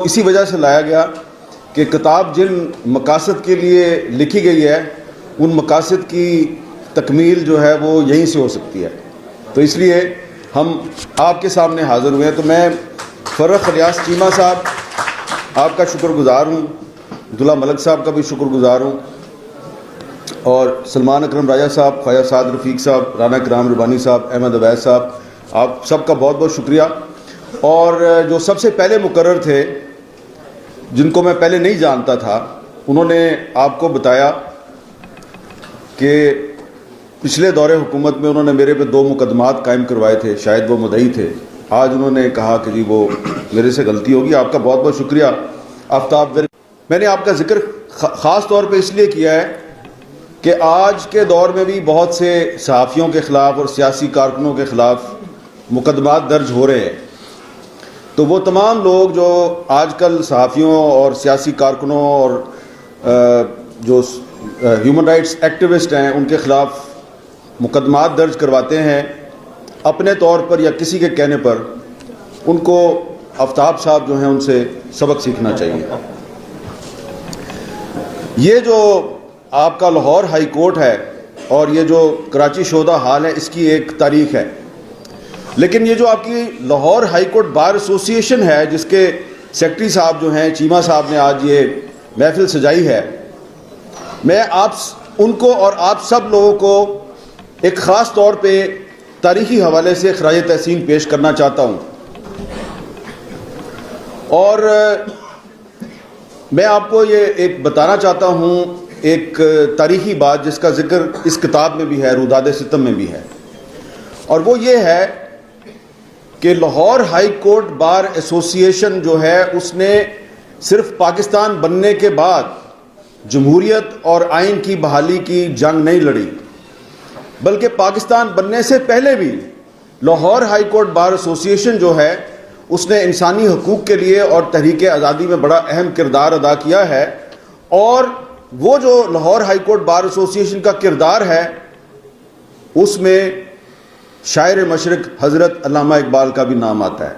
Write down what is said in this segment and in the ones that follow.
اسی وجہ سے لایا گیا کہ کتاب جن مقاصد کے لیے لکھی گئی ہے ان مقاصد کی تکمیل جو ہے وہ یہیں سے ہو سکتی ہے، تو اس لیے ہم آپ کے سامنے حاضر ہوئے ہیں۔ تو میں فرخ ریاض چیمہ صاحب آپ کا شکر گزار ہوں، عبداللہ ملک صاحب کا بھی شکر گزار ہوں، اور سلمان اکرم راجہ صاحب، خواجہ سعد رفیق صاحب، رانا کرام ربانی صاحب، احمد عبید صاحب، آپ سب کا بہت بہت شکریہ۔ اور جو سب سے پہلے مقرر تھے، جن کو میں پہلے نہیں جانتا تھا، انہوں نے آپ کو بتایا کہ پچھلے دور حکومت میں انہوں نے میرے پہ 2 مقدمات قائم کروائے تھے، شاید وہ مدعی تھے۔ آج انہوں نے کہا کہ جی وہ میرے سے غلطی ہوگی۔ آپ کا بہت بہت شکریہ آفتاب۔ میں نے آپ کا ذکر خاص طور پہ اس لیے کیا ہے کہ آج کے دور میں بھی بہت سے صحافیوں کے خلاف اور سیاسی کارکنوں کے خلاف مقدمات درج ہو رہے ہیں، تو وہ تمام لوگ جو آج کل صحافیوں اور سیاسی کارکنوں اور جو ہیومن رائٹس ایکٹیوسٹ ہیں ان کے خلاف مقدمات درج کرواتے ہیں اپنے طور پر یا کسی کے کہنے پر، ان کو آفتاب صاحب جو ہیں ان سے سبق سیکھنا چاہیے۔ یہ جو آپ کا لاہور ہائی کورٹ ہے اور یہ جو کراچی شہداء ہال ہے، اس کی ایک تاریخ ہے، لیکن یہ جو آپ کی لاہور ہائی کورٹ بار ایسوسی ایشن ہے، جس کے سیکرٹری صاحب جو ہیں چیمہ صاحب نے آج یہ محفل سجائی ہے، میں آپ ان کو اور آپ سب لوگوں کو ایک خاص طور پہ تاریخی حوالے سے خراج تحسین پیش کرنا چاہتا ہوں۔ اور میں آپ کو یہ ایک بتانا چاہتا ہوں ایک تاریخی بات جس کا ذکر اس کتاب میں بھی ہے، روداد ستم میں بھی ہے، اور وہ یہ ہے کہ لاہور ہائی کورٹ بار ایسوسی ایشن جو ہے اس نے صرف پاکستان بننے کے بعد جمہوریت اور آئین کی بحالی کی جنگ نہیں لڑی، بلکہ پاکستان بننے سے پہلے بھی لاہور ہائی کورٹ بار ایسوسی ایشن جو ہے اس نے انسانی حقوق کے لیے اور تحریک آزادی میں بڑا اہم کردار ادا کیا ہے۔ اور وہ جو لاہور ہائی کورٹ بار ایسوسی ایشن کا کردار ہے اس میں شاعر مشرق حضرت علامہ اقبال کا بھی نام آتا ہے۔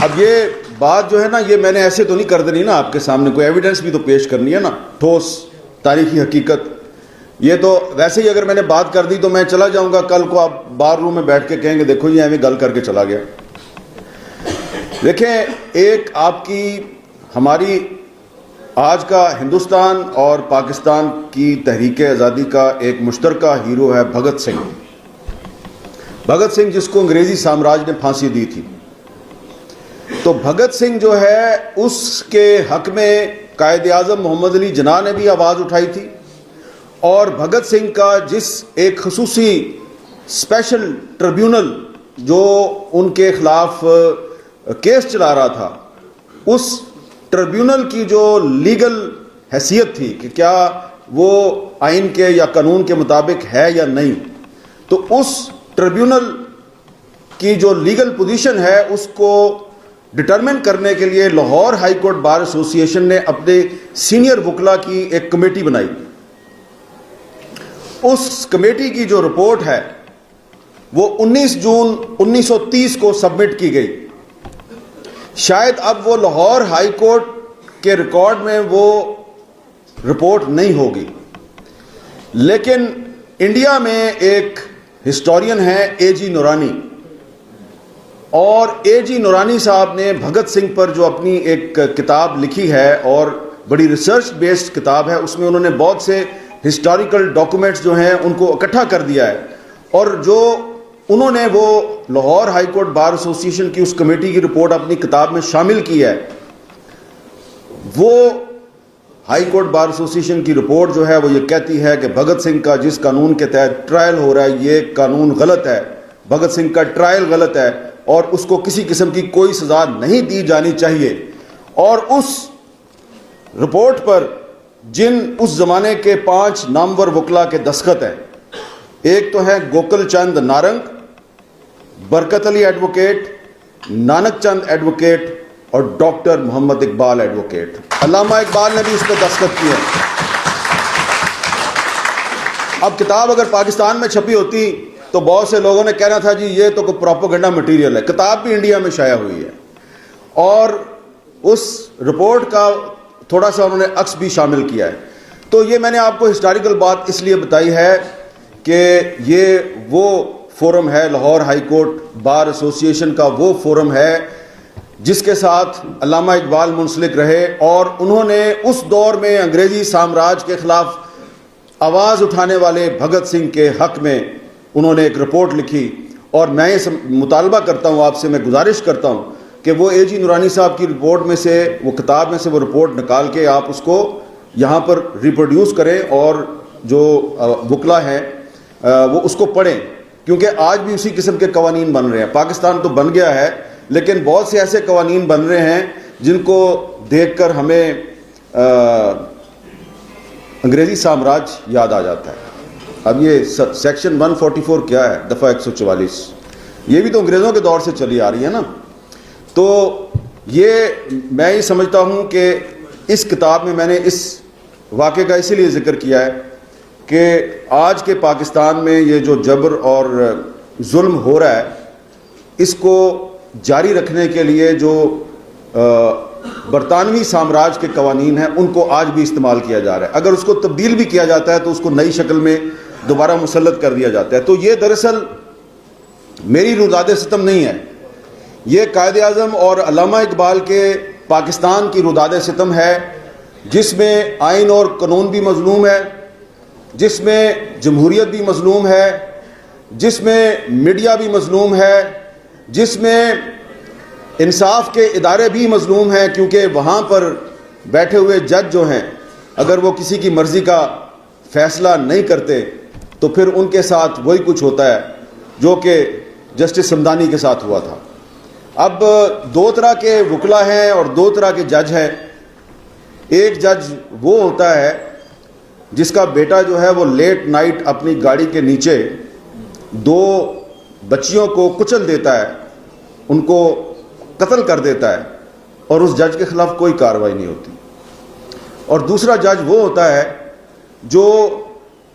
اب یہ بات جو ہے نا، یہ میں نے ایسے تو نہیں کر دینی نا، آپ کے سامنے کوئی ایویڈنس بھی تو پیش کرنی ہے نا، ٹھوس تاریخی حقیقت۔ یہ تو ویسے ہی اگر میں نے بات کر دی تو میں چلا جاؤں گا، کل کو آپ بار روم میں بیٹھ کے کہیں گے دیکھو یہ ہمیں گل کر کے چلا گیا۔ دیکھیں، ایک آپ کی ہماری آج کا ہندوستان اور پاکستان کی تحریک آزادی کا ایک مشترکہ ہیرو ہے بھگت سنگھ۔ بھگت سنگھ جس کو انگریزی سامراج نے پھانسی دی تھی، تو بھگت سنگھ جو ہے اس کے حق میں قائد اعظم محمد علی جناح نے بھی آواز اٹھائی تھی، اور بھگت سنگھ کا جس ایک خصوصی اسپیشل ٹریبیونل جو ان کے خلاف کیس چلا رہا تھا، اس ٹریبیونل کی جو لیگل حیثیت تھی کہ کیا وہ آئین کے یا قانون کے مطابق ہے یا نہیں، تو اس ٹریبیونل کی جو لیگل پوزیشن ہے اس کو ڈٹرمن کرنے کے لیے لاہور ہائی کورٹ بار ایسوسی ایشن نے اپنے سینئر وکلا کی ایک کمیٹی بنائی۔ اس کمیٹی کی جو رپورٹ ہے وہ 19 جون 1930 کو سبمٹ کی گئی۔ شاید اب وہ لاہور ہائی کورٹ کے ریکارڈ میں وہ رپورٹ نہیں ہوگی، لیکن انڈیا میں ایک ہسٹورین ہے اے جی نورانی، اور اے جی نورانی صاحب نے بھگت سنگھ پر جو اپنی ایک کتاب لکھی ہے اور بڑی ریسرچ بیسڈ کتاب ہے، اس میں انہوں نے بہت سے ہسٹوریکل ڈاکومنٹس جو ہیں ان کو اکٹھا کر دیا ہے، اور جو انہوں نے وہ لاہور ہائی کورٹ بار ایسوسی ایشن کی اس کمیٹی کی رپورٹ اپنی کتاب میں شامل کی ہے۔ وہ ہائی کورٹ بار ایسوسی ایشن کی رپورٹ جو ہے وہ یہ کہتی ہے کہ بھگت سنگھ کا جس قانون کے تحت ٹرائل ہو رہا ہے یہ قانون غلط ہے، بھگت سنگھ کا ٹرائل غلط ہے، اور اس کو کسی قسم کی کوئی سزا نہیں دی جانی چاہیے۔ اور اس رپورٹ پر جن اس زمانے کے 5 نامور وکلا کے دستخط ہیں، ایک تو ہے گوکل چند نارنگ، برکت علی ایڈوکیٹ، نانک چند ایڈوکیٹ، اور ڈاکٹر محمد اقبال ایڈوکیٹ۔ علامہ اقبال نے بھی اس پہ دستخط کیے۔ اب کتاب اگر پاکستان میں چھپی ہوتی تو بہت سے لوگوں نے کہنا تھا جی یہ تو کوئی پروپیگنڈا مٹیریل ہے. کتاب بھی انڈیا میں شائع ہوئی ہے اور اس رپورٹ کا تھوڑا سا انہوں نے عکس بھی شامل کیا ہے. تو یہ میں نے آپ کو ہسٹوریکل بات اس لیے بتائی ہے کہ یہ وہ فورم ہے، لاہور ہائی کورٹ بار ایسوسی ایشن کا وہ فورم ہے جس کے ساتھ علامہ اقبال منسلک رہے، اور انہوں نے اس دور میں انگریزی سامراج کے خلاف آواز اٹھانے والے بھگت سنگھ کے حق میں انہوں نے ایک رپورٹ لکھی. اور میں یہ مطالبہ کرتا ہوں آپ سے، میں گزارش کرتا ہوں کہ وہ اے جی نورانی صاحب کی رپورٹ میں سے، وہ کتاب میں سے وہ رپورٹ نکال کے آپ اس کو یہاں پر ریپروڈیوس کریں اور جو وکلا ہیں وہ اس کو پڑھیں، کیونکہ آج بھی اسی قسم کے قوانین بن رہے ہیں. پاکستان تو بن گیا ہے لیکن بہت سے ایسے قوانین بن رہے ہیں جن کو دیکھ کر ہمیں انگریزی سامراج یاد آ جاتا ہے. اب یہ سیکشن 144 کیا ہے؟ دفعہ 144 یہ بھی تو انگریزوں کے دور سے چلی آ رہی ہے نا. تو یہ میں یہ سمجھتا ہوں کہ اس کتاب میں نے اس واقعے کا اسی لیے ذکر کیا ہے کہ آج کے پاکستان میں یہ جو جبر اور ظلم ہو رہا ہے اس کو جاری رکھنے کے لیے جو برطانوی سامراج کے قوانین ہیں ان کو آج بھی استعمال کیا جا رہا ہے. اگر اس کو تبدیل بھی کیا جاتا ہے تو اس کو نئی شکل میں دوبارہ مسلط کر دیا جاتا ہے. تو یہ دراصل میری روداد ستم نہیں ہے، یہ قائد اعظم اور علامہ اقبال کے پاکستان کی روداد ستم ہے جس میں آئین اور قانون بھی مظلوم ہے، جس میں جمہوریت بھی مظلوم ہے، جس میں میڈیا بھی مظلوم ہے، جس میں انصاف کے ادارے بھی مظلوم ہیں، کیونکہ وہاں پر بیٹھے ہوئے جج جو ہیں اگر وہ کسی کی مرضی کا فیصلہ نہیں کرتے تو پھر ان کے ساتھ وہی کچھ ہوتا ہے جو کہ جسٹس سمدانی کے ساتھ ہوا تھا. اب دو طرح کے وکلا ہیں اور دو طرح کے جج ہیں. ایک جج وہ ہوتا ہے جس کا بیٹا جو ہے وہ لیٹ نائٹ اپنی گاڑی کے نیچے دو بچیوں کو کچل دیتا ہے، ان کو قتل کر دیتا ہے اور اس جج کے خلاف کوئی کارروائی نہیں ہوتی. اور دوسرا جج وہ ہوتا ہے جو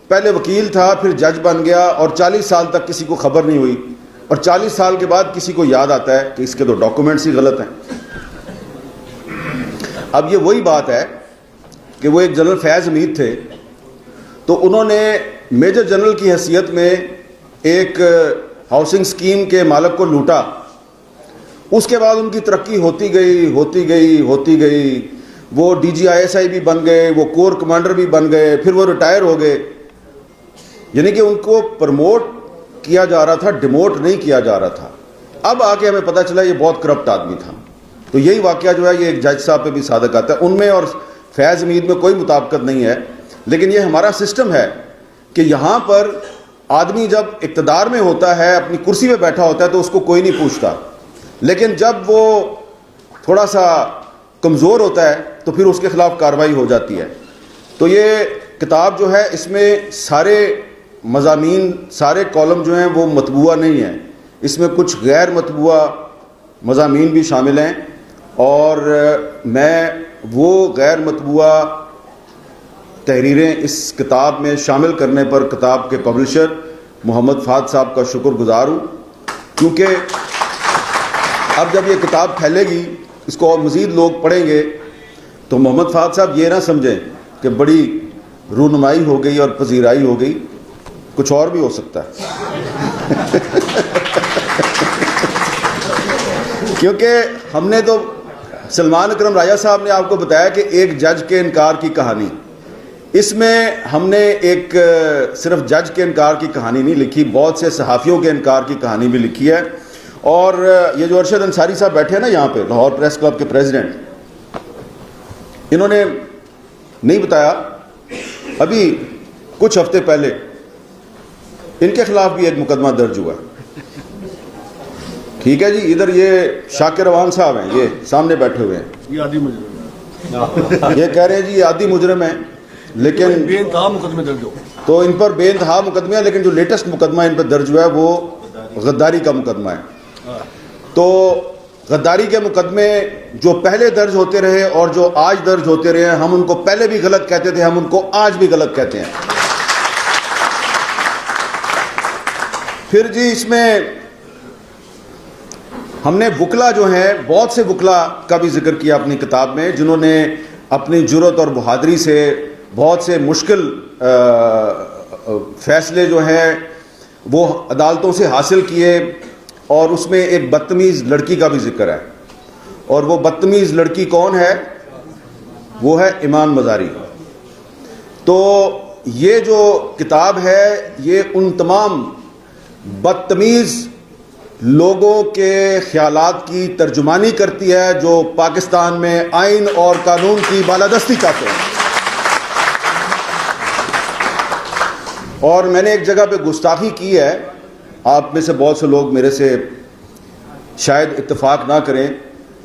پہلے وکیل تھا پھر جج بن گیا اور 40 سال تک کسی کو خبر نہیں ہوئی، اور 40 سال کے بعد کسی کو یاد آتا ہے کہ اس کے تو ڈاکومنٹس ہی غلط ہیں. اب یہ وہی بات ہے کہ وہ ایک جنرل فیض حمید تھے، تو انہوں نے میجر جنرل کی حیثیت میں ایک ہاؤسنگ سکیم کے مالک کو لوٹا. اس کے بعد ان کی ترقی ہوتی گئی، وہ D G I S I بھی بن گئے، وہ کور کمانڈر بھی بن گئے، پھر وہ ریٹائر ہو گئے. یعنی کہ ان کو پرموٹ کیا جا رہا تھا، ڈیموٹ نہیں کیا جا رہا تھا. اب آ کے ہمیں پتہ چلا یہ بہت کرپٹ آدمی تھا. تو یہی واقعہ جو ہے یہ ایک جج صاحب پہ بھی صادق آتا ہے. ان میں اور فیض حمید میں کوئی مطابقت نہیں ہے، لیکن یہ ہمارا سسٹم ہے کہ یہاں پر آدمی جب اقتدار میں ہوتا ہے، اپنی کرسی پہ بیٹھا ہوتا ہے تو اس کو کوئی نہیں پوچھتا، لیکن جب وہ تھوڑا سا کمزور ہوتا ہے تو پھر اس کے خلاف کارروائی ہو جاتی ہے. تو یہ کتاب جو ہے اس میں سارے مضامین، سارے کالم جو ہیں وہ مطبوعہ نہیں ہیں، اس میں کچھ غیر مطبوعہ مضامین بھی شامل ہیں، اور میں وہ غیر مطبوعہ تحریریں اس کتاب میں شامل کرنے پر کتاب کے پبلشر محمد فہد صاحب کا شکر گزار ہوں. کیونکہ اب جب یہ کتاب پھیلے گی، اس کو اور مزید لوگ پڑھیں گے، تو محمد فہد صاحب یہ نہ سمجھیں کہ بڑی رونمائی ہو گئی اور پذیرائی ہو گئی، کچھ اور بھی ہو سکتا ہے. کیونکہ ہم نے تو سلمان اکرم راجہ صاحب نے آپ کو بتایا کہ ایک جج کے انکار کی کہانی، اس میں ہم نے ایک صرف جج کے انکار کی کہانی نہیں لکھی، بہت سے صحافیوں کے انکار کی کہانی بھی لکھی ہے. اور یہ جو ارشد انصاری صاحب بیٹھے ہیں نا یہاں پہ، لاہور پریس کلب کے پریزیڈنٹ، انہوں نے نہیں بتایا، ابھی کچھ ہفتے پہلے ان کے خلاف بھی ایک مقدمہ درج ہوا. ٹھیک ہے جی، ادھر یہ شاکر روان صاحب ہیں، یہ سامنے بیٹھے ہوئے ہیں، یہ عادی مجرم، یہ کہہ رہے ہیں جی یہ عادی مجرم ہیں، لیکن بے انتہا مقدمے درج ہو. تو ان پر بے انتہا مقدمے ہیں، لیکن جو لیٹسٹ مقدمہ ان پر درج ہوا ہے وہ غداری کا مقدمہ ہے. تو غداری کے مقدمے جو پہلے درج ہوتے رہے اور جو آج درج ہوتے رہے ہیں، ہم ان کو پہلے بھی غلط کہتے تھے، ہم ان کو آج بھی غلط کہتے ہیں. پھر جی اس میں ہم نے وکلا جو ہیں، بہت سے وکلا کا بھی ذکر کیا اپنی کتاب میں، جنہوں نے اپنی جرأت اور بہادری سے بہت سے مشکل فیصلے جو ہیں وہ عدالتوں سے حاصل کیے، اور اس میں ایک بدتمیز لڑکی کا بھی ذکر ہے، اور وہ بدتمیز لڑکی کون ہے؟ وہ ہے ایمان مزاری۔ تو یہ جو کتاب ہے یہ ان تمام بدتمیز لوگوں کے خیالات کی ترجمانی کرتی ہے جو پاکستان میں آئین اور قانون کی بالادستی چاہتے ہیں۔ اور میں نے ایک جگہ پہ گستاخی کی ہے، آپ میں سے بہت سے لوگ میرے سے شاید اتفاق نہ کریں،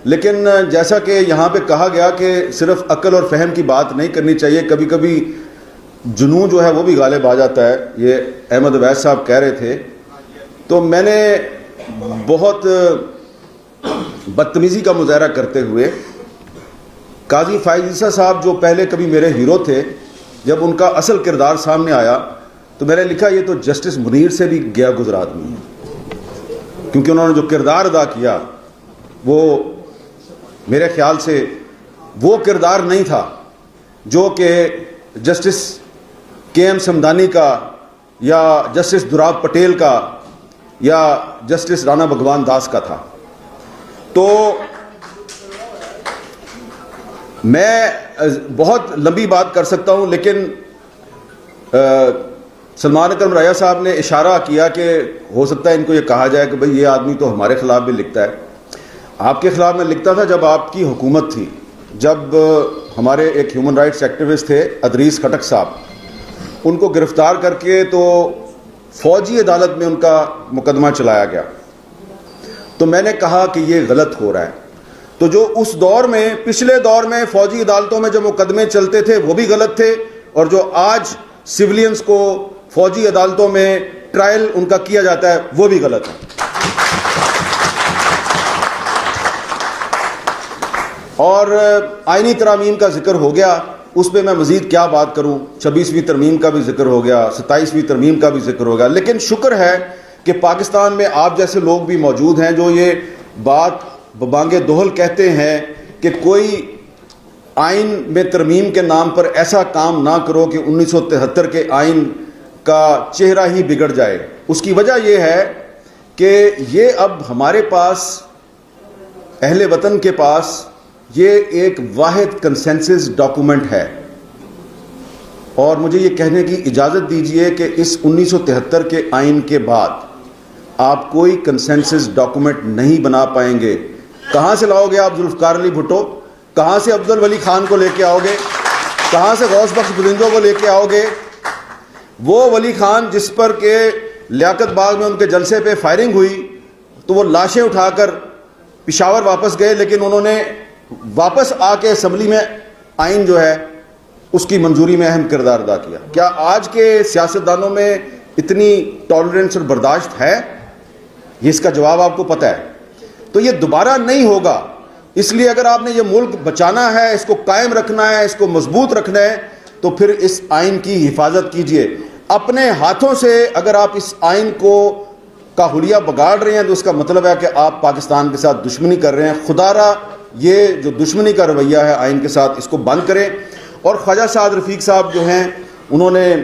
لیکن جیسا کہ یہاں پہ کہا گیا کہ صرف عقل اور فہم کی بات نہیں کرنی چاہیے، کبھی کبھی جنون جو ہے وہ بھی غالب آ جاتا ہے، یہ احمد اویس صاحب کہہ رہے تھے۔ تو میں نے بہت بدتمیزی کا مظاہرہ کرتے ہوئے قاضی فائز عیسیٰ صاحب جو پہلے کبھی میرے ہیرو تھے، جب ان کا اصل کردار سامنے آیا تو میں نے لکھا یہ تو جسٹس منیر سے بھی گیا گزرا آدمی ہے، کیونکہ انہوں نے جو کردار ادا کیا وہ میرے خیال سے وہ کردار نہیں تھا جو کہ جسٹس کے ایم سمدانی کا یا جسٹس دوراب پٹیل کا یا جسٹس رانا بھگوان داس کا تھا۔ تو میں بہت لمبی بات کر سکتا ہوں، لیکن سلمان اکرم رائا صاحب نے اشارہ کیا کہ ہو سکتا ہے ان کو یہ کہا جائے کہ بھئی یہ آدمی تو ہمارے خلاف بھی لکھتا ہے۔ آپ کے خلاف میں لکھتا تھا جب آپ کی حکومت تھی، جب ہمارے ایک ہیومن رائٹس ایکٹیوسٹ تھے ادریس کھٹک صاحب، ان کو گرفتار کر کے تو فوجی عدالت میں ان کا مقدمہ چلایا گیا، تو میں نے کہا کہ یہ غلط ہو رہا ہے۔ تو جو اس دور میں، پچھلے دور میں فوجی عدالتوں میں جو مقدمے چلتے تھے وہ بھی غلط تھے، اور جو آج سولینز کو فوجی عدالتوں میں ٹرائل ان کا کیا جاتا ہے وہ بھی غلط ہے۔ اور آئینی ترامیم کا ذکر ہو گیا، اس پہ میں مزید کیا بات کروں، 26ویں ترمیم کا بھی ذکر ہو گیا، 27ویں ترمیم کا بھی ذکر ہو گیا، لیکن شکر ہے کہ پاکستان میں آپ جیسے لوگ بھی موجود ہیں جو یہ بات ببانگ دہل کہتے ہیں کہ کوئی آئین میں ترمیم کے نام پر ایسا کام نہ کرو کہ 1973 کے آئین کا چہرہ ہی بگڑ جائے۔ اس کی وجہ یہ ہے کہ یہ اب ہمارے پاس، اہل وطن کے پاس، یہ ایک واحد کنسنسس ڈاکومنٹ ہے، اور مجھے یہ کہنے کی اجازت دیجئے کہ اس 1973 کے آئین کے بعد آپ کوئی کنسنسس ڈاکومنٹ نہیں بنا پائیں گے۔ کہاں سے لاؤ گے آپ ذوالفقار علی بھٹو؟ کہاں سے عبد الولی خان کو لے کے آؤ گے؟ کہاں سے غوث بخش بزنجو کو لے کے آؤ گے؟ وہ ولی خان جس پر کہ لیاقت باغ میں ان کے جلسے پہ فائرنگ ہوئی تو وہ لاشیں اٹھا کر پشاور واپس گئے، لیکن انہوں نے واپس آ کے اسمبلی میں آئین جو ہے اس کی منظوری میں اہم کردار ادا کیا۔ کیا آج کے سیاستدانوں میں اتنی ٹالرنس اور برداشت ہے؟ یہ اس کا جواب آپ کو پتہ ہے۔ تو یہ دوبارہ نہیں ہوگا، اس لیے اگر آپ نے یہ ملک بچانا ہے، اس کو قائم رکھنا ہے، اس کو مضبوط رکھنا ہے، تو پھر اس آئین کی حفاظت کیجئے اپنے ہاتھوں سے۔ اگر آپ اس آئین کا حلیہ بگاڑ رہے ہیں تو اس کا مطلب ہے کہ آپ پاکستان کے ساتھ دشمنی کر رہے ہیں۔ خدا را یہ جو دشمنی کا رویہ ہے آئین کے ساتھ، اس کو بند کریں۔ اور خواجہ سعد رفیق صاحب جو ہیں، انہوں نے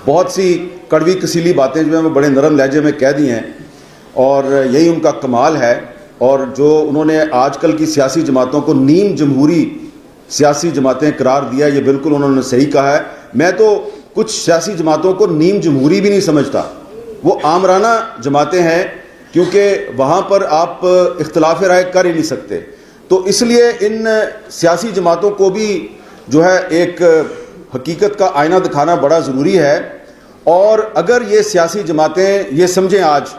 بہت سی کڑوی کسیلی باتیں جو ہیں وہ بڑے نرم لہجے میں کہہ دی ہیں، اور یہی ان کا کمال ہے۔ اور جو انہوں نے آج کل کی سیاسی جماعتوں کو نیم جمہوری سیاسی جماعتیں قرار دیا، یہ بالکل انہوں نے صحیح کہا ہے۔ میں تو کچھ سیاسی جماعتوں کو نیم جمہوری بھی نہیں سمجھتا، وہ آمرانہ جماعتیں ہیں، کیونکہ وہاں پر آپ اختلاف رائے کر ہی نہیں سکتے۔ تو اس لیے ان سیاسی جماعتوں کو بھی جو ہے ایک حقیقت کا آئینہ دکھانا بڑا ضروری ہے۔ اور اگر یہ سیاسی جماعتیں یہ سمجھیں آج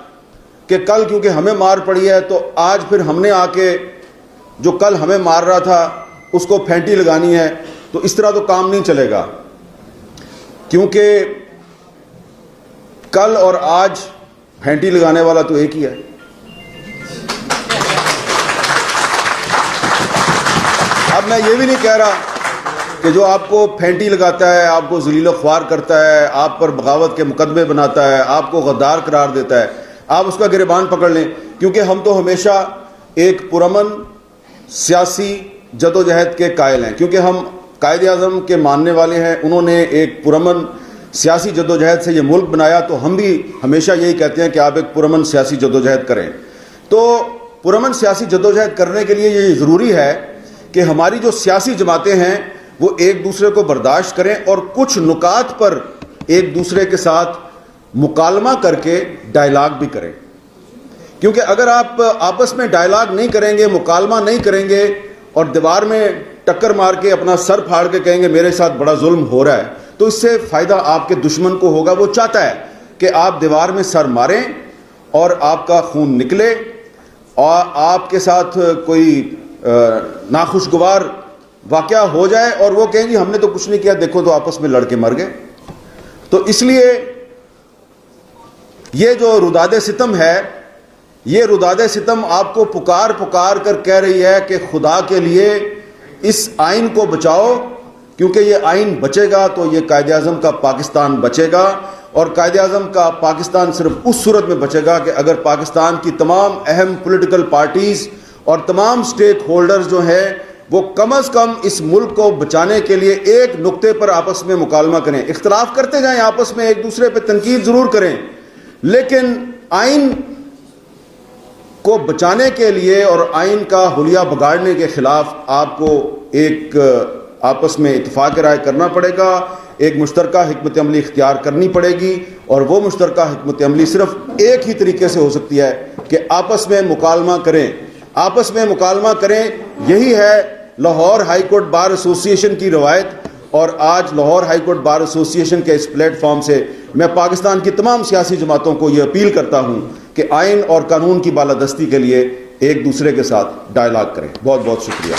کہ کل کیونکہ ہمیں مار پڑی ہے تو آج پھر ہم نے آ کے جو کل ہمیں مار رہا تھا اس کو پھینٹی لگانی ہے، تو اس طرح تو کام نہیں چلے گا، کیونکہ کل اور آج پھینٹی لگانے والا تو ایک ہی ہے۔ اب میں یہ بھی نہیں کہہ رہا کہ جو آپ کو پھینٹی لگاتا ہے، آپ کو ذلیل و خوار کرتا ہے، آپ پر بغاوت کے مقدمے بناتا ہے، آپ کو غدار قرار دیتا ہے، آپ اس کا گریبان پکڑ لیں. کیونکہ ہم تو ہمیشہ ایک پرامن سیاسی جدوجہد کے قائل ہیں، کیونکہ ہم قائد اعظم کے ماننے والے ہیں. انہوں نے ایک پرامن سیاسی جدوجہد سے یہ ملک بنایا، تو ہم بھی ہمیشہ یہی کہتے ہیں کہ آپ ایک پرامن سیاسی جدوجہد کریں. تو پرامن سیاسی جدوجہد کرنے کے لیے یہ ضروری ہے کہ ہماری جو سیاسی جماعتیں ہیں وہ ایک دوسرے کو برداشت کریں اور کچھ نکات پر ایک دوسرے کے ساتھ مکالمہ کر کے ڈائلاگ بھی کریں. کیونکہ اگر آپ آپس میں ڈائلاگ نہیں کریں گے، مکالمہ نہیں کریں گے اور دیوار میں ٹکر مار کے اپنا سر پھاڑ کے کہیں گے میرے ساتھ بڑا ظلم ہو رہا ہے، تو اس سے فائدہ آپ کے دشمن کو ہوگا. وہ چاہتا ہے کہ آپ دیوار میں سر ماریں اور آپ کا خون نکلے اور آپ کے ساتھ کوئی ناخوشگوار واقعہ ہو جائے اور وہ کہیں جی ہم نے تو کچھ نہیں کیا، دیکھو تو آپس میں لڑ کے مر گئے. تو اس لیے یہ جو روداد ستم ہے، یہ روداد ستم آپ کو پکار پکار کر کہہ رہی ہے کہ خدا کے لیے اس آئین کو بچاؤ، کیونکہ یہ آئین بچے گا تو یہ قائد اعظم کا پاکستان بچے گا. اور قائد اعظم کا پاکستان صرف اس صورت میں بچے گا کہ اگر پاکستان کی تمام اہم پولیٹیکل پارٹیز اور تمام سٹیک ہولڈرز جو ہیں وہ کم از کم اس ملک کو بچانے کے لیے ایک نقطے پر آپس میں مکالمہ کریں. اختلاف کرتے جائیں، آپس میں ایک دوسرے پہ تنقید ضرور کریں، لیکن آئین کو بچانے کے لیے اور آئین کا حلیہ بگاڑنے کے خلاف آپ کو ایک آپس میں اتفاق رائے کرنا پڑے گا، ایک مشترکہ حکمت عملی اختیار کرنی پڑے گی. اور وہ مشترکہ حکمت عملی صرف ایک ہی طریقے سے ہو سکتی ہے کہ آپس میں مکالمہ کریں، آپس میں مکالمہ کریں. یہی ہے لاہور ہائی کورٹ بار ایسوسی ایشن کی روایت. اور آج لاہور ہائی کورٹ بار ایسوسی ایشن کے اس پلیٹ فارم سے میں پاکستان کی تمام سیاسی جماعتوں کو یہ اپیل کرتا ہوں کہ آئین اور قانون کی بالادستی کے لیے ایک دوسرے کے ساتھ ڈائلاگ کریں. بہت بہت شکریہ.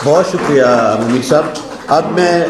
بہت شکریہ منیر صاحب. اب میں